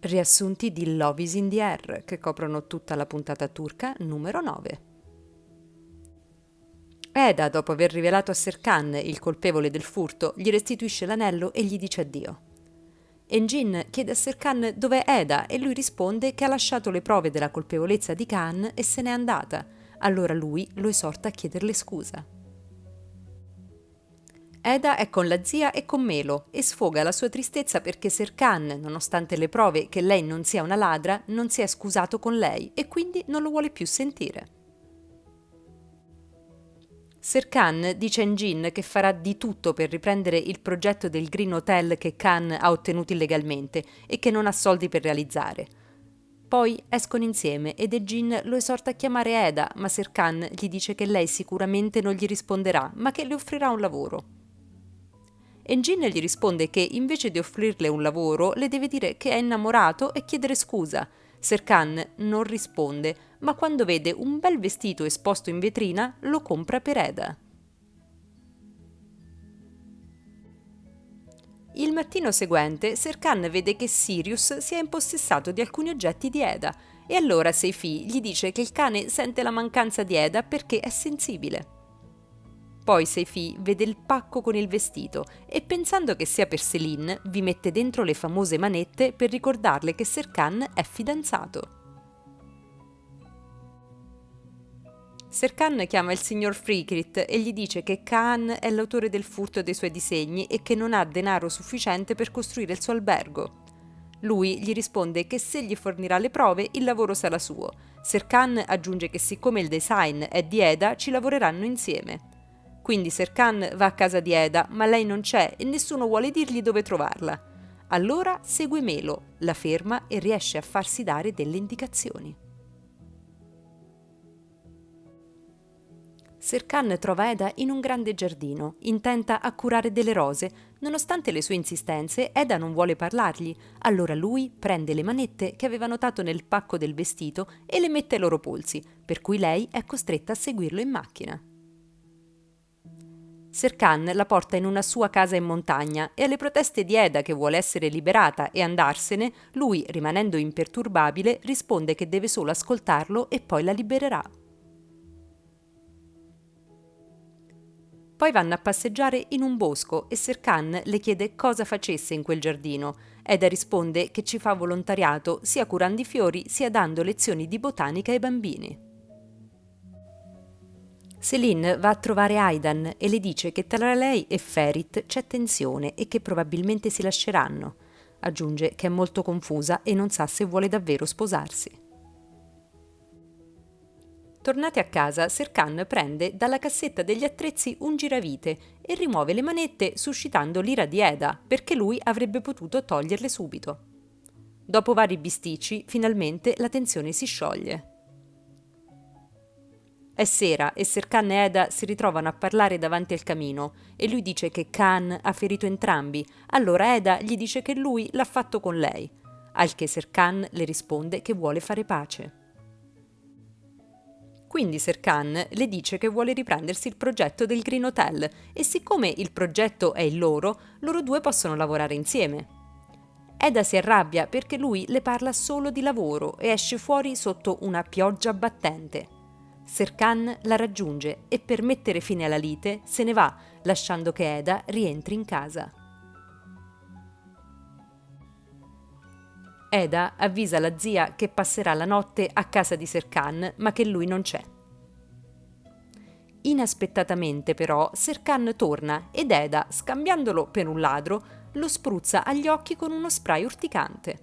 Riassunti di Love is in the Air che coprono tutta la puntata turca numero 9. Eda, dopo aver rivelato a Serkan il colpevole del furto, gli restituisce l'anello e gli dice addio. Engin chiede a Serkan dov'è Eda e lui risponde che ha lasciato le prove della colpevolezza di Khan e se n'è andata. Allora lui lo esorta a chiederle scusa. Eda è con la zia e con Melo e sfoga la sua tristezza perché Serkan, nonostante le prove che lei non sia una ladra, non si è scusato con lei e quindi non lo vuole più sentire. Serkan dice a Engin che farà di tutto per riprendere il progetto del Green Hotel che Khan ha ottenuto illegalmente e che non ha soldi per realizzare. Poi escono insieme ed Engin lo esorta a chiamare Eda, ma Serkan gli dice che lei sicuramente non gli risponderà, ma che le offrirà un lavoro. Engin gli risponde che invece di offrirle un lavoro le deve dire che è innamorato e chiedere scusa. Serkan non risponde, ma quando vede un bel vestito esposto in vetrina lo compra per Eda. Il mattino seguente Serkan vede che Sirius si è impossessato di alcuni oggetti di Eda e allora Seifi gli dice che il cane sente la mancanza di Eda perché è sensibile. Poi Seifi vede il pacco con il vestito e pensando che sia per Céline vi mette dentro le famose manette per ricordarle che Serkan è fidanzato. Serkan chiama il signor Frikrit e gli dice che Khan è l'autore del furto dei suoi disegni e che non ha denaro sufficiente per costruire il suo albergo. Lui gli risponde che se gli fornirà le prove il lavoro sarà suo. Serkan aggiunge che siccome il design è di Eda ci lavoreranno insieme. Quindi Serkan va a casa di Eda, ma lei non c'è e nessuno vuole dirgli dove trovarla. Allora segue Melo, la ferma e riesce a farsi dare delle indicazioni. Serkan trova Eda in un grande giardino, intenta a curare delle rose. Nonostante le sue insistenze, Eda non vuole parlargli. Allora lui prende le manette che aveva notato nel pacco del vestito e le mette ai loro polsi, per cui lei è costretta a seguirlo in macchina. Serkan la porta in una sua casa in montagna e alle proteste di Eda che vuole essere liberata e andarsene, lui, rimanendo imperturbabile, risponde che deve solo ascoltarlo e poi la libererà. Poi vanno a passeggiare in un bosco e Serkan le chiede cosa facesse in quel giardino. Eda risponde che ci fa volontariato sia curando i fiori sia dando lezioni di botanica ai bambini. Céline va a trovare Aidan e le dice che tra lei e Ferit c'è tensione e che probabilmente si lasceranno. Aggiunge che è molto confusa e non sa se vuole davvero sposarsi. Tornati a casa, Serkan prende dalla cassetta degli attrezzi un giravite e rimuove le manette suscitando l'ira di Eda perché lui avrebbe potuto toglierle subito. Dopo vari bisticci, finalmente la tensione si scioglie. È sera e Serkan e Eda si ritrovano a parlare davanti al camino e lui dice che Khan ha ferito entrambi, allora Eda gli dice che lui l'ha fatto con lei, al che Serkan le risponde che vuole fare pace. Quindi Serkan le dice che vuole riprendersi il progetto del Green Hotel e siccome il progetto è il loro due possono lavorare insieme. Eda si arrabbia perché lui le parla solo di lavoro e esce fuori sotto una pioggia battente. Serkan la raggiunge e per mettere fine alla lite se ne va, lasciando che Eda rientri in casa. Eda avvisa la zia che passerà la notte a casa di Serkan, ma che lui non c'è. Inaspettatamente però Serkan torna ed Eda, scambiandolo per un ladro, lo spruzza agli occhi con uno spray urticante.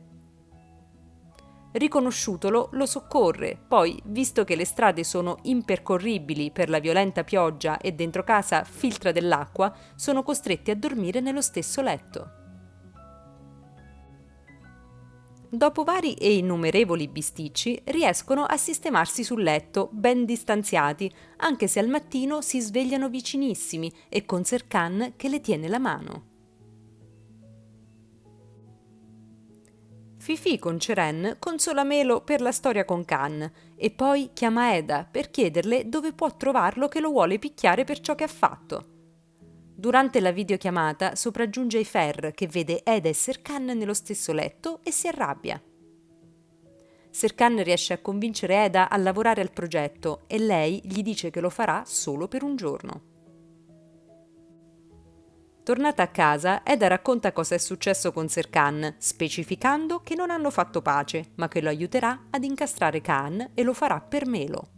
Riconosciutolo, lo soccorre, poi, visto che le strade sono impercorribili per la violenta pioggia e dentro casa filtra dell'acqua, sono costretti a dormire nello stesso letto. Dopo vari e innumerevoli bisticci, riescono a sistemarsi sul letto, ben distanziati, anche se al mattino si svegliano vicinissimi e con Serkan che le tiene la mano. Fifi con Ceren consola Melo per la storia con Khan e poi chiama Eda per chiederle dove può trovarlo che lo vuole picchiare per ciò che ha fatto. Durante la videochiamata sopraggiunge Eifer, che vede Eda e Serkan nello stesso letto e si arrabbia. Serkan riesce a convincere Eda a lavorare al progetto e lei gli dice che lo farà solo per un giorno. Tornata a casa, Eda racconta cosa è successo con Serkan, specificando che non hanno fatto pace, ma che lo aiuterà ad incastrare Khan e lo farà per Melo.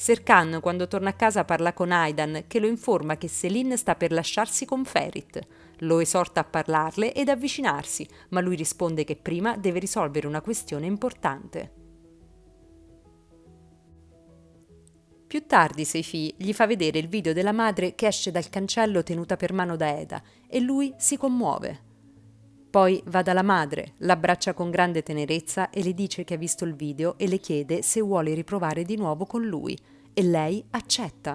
Serkan, quando torna a casa, parla con Aidan, che lo informa che Selin sta per lasciarsi con Ferit. Lo esorta a parlarle ed avvicinarsi, ma lui risponde che prima deve risolvere una questione importante. Più tardi Seifi gli fa vedere il video della madre che esce dal cancello tenuta per mano da Eda e lui si commuove. Poi va dalla madre, l'abbraccia con grande tenerezza e le dice che ha visto il video e le chiede se vuole riprovare di nuovo con lui, e lei accetta.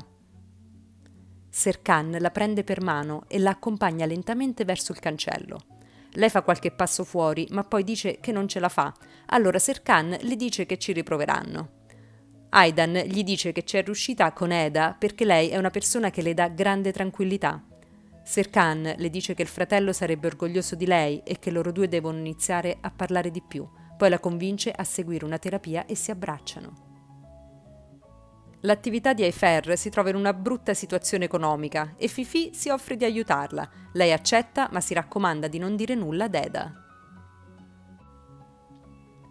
Serkan la prende per mano e la accompagna lentamente verso il cancello. Lei fa qualche passo fuori, ma poi dice che non ce la fa. Allora Serkan le dice che ci riproveranno. Aidan gli dice che ci è riuscita con Eda perché lei è una persona che le dà grande tranquillità. Serkan le dice che il fratello sarebbe orgoglioso di lei e che loro due devono iniziare a parlare di più. Poi la convince a seguire una terapia e si abbracciano. L'attività di Eifer si trova in una brutta situazione economica e Fifi si offre di aiutarla. Lei accetta, ma si raccomanda di non dire nulla ad Eda.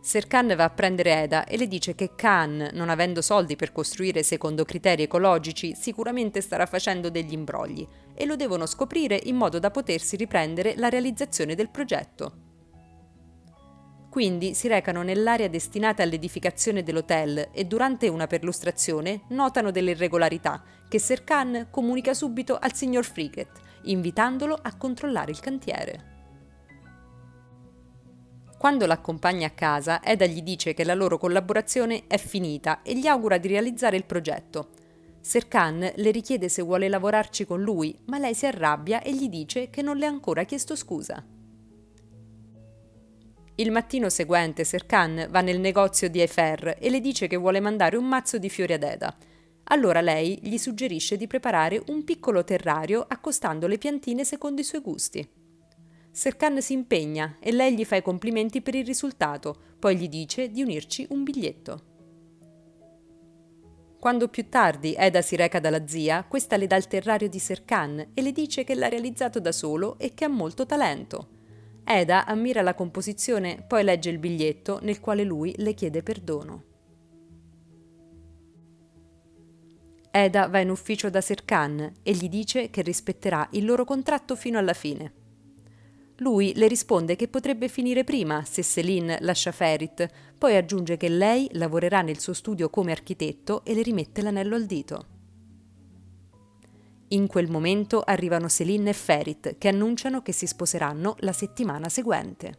Serkan va a prendere Eda e le dice che Khan, non avendo soldi per costruire secondo criteri ecologici, sicuramente starà facendo degli imbrogli e lo devono scoprire in modo da potersi riprendere la realizzazione del progetto. Quindi si recano nell'area destinata all'edificazione dell'hotel e durante una perlustrazione notano delle irregolarità che Serkan comunica subito al signor Fricket, invitandolo a controllare il cantiere. Quando l'accompagna a casa, Eda gli dice che la loro collaborazione è finita e gli augura di realizzare il progetto. Serkan le richiede se vuole lavorarci con lui, ma lei si arrabbia e gli dice che non le ha ancora chiesto scusa. Il mattino seguente Serkan va nel negozio di Eifer e le dice che vuole mandare un mazzo di fiori ad Eda. Allora lei gli suggerisce di preparare un piccolo terrario accostando le piantine secondo i suoi gusti. Serkan si impegna e lei gli fa i complimenti per il risultato, poi gli dice di unirci un biglietto. Quando più tardi Eda si reca dalla zia, questa le dà il terrario di Serkan e le dice che l'ha realizzato da solo e che ha molto talento. Eda ammira la composizione, poi legge il biglietto nel quale lui le chiede perdono. Eda va in ufficio da Serkan e gli dice che rispetterà il loro contratto fino alla fine. Lui le risponde che potrebbe finire prima se Selin lascia Ferit, poi aggiunge che lei lavorerà nel suo studio come architetto e le rimette l'anello al dito. In quel momento arrivano Selin e Ferit che annunciano che si sposeranno la settimana seguente.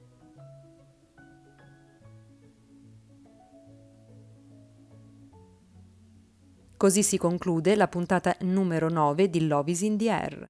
Così si conclude la puntata numero 9 di Love is in the Air.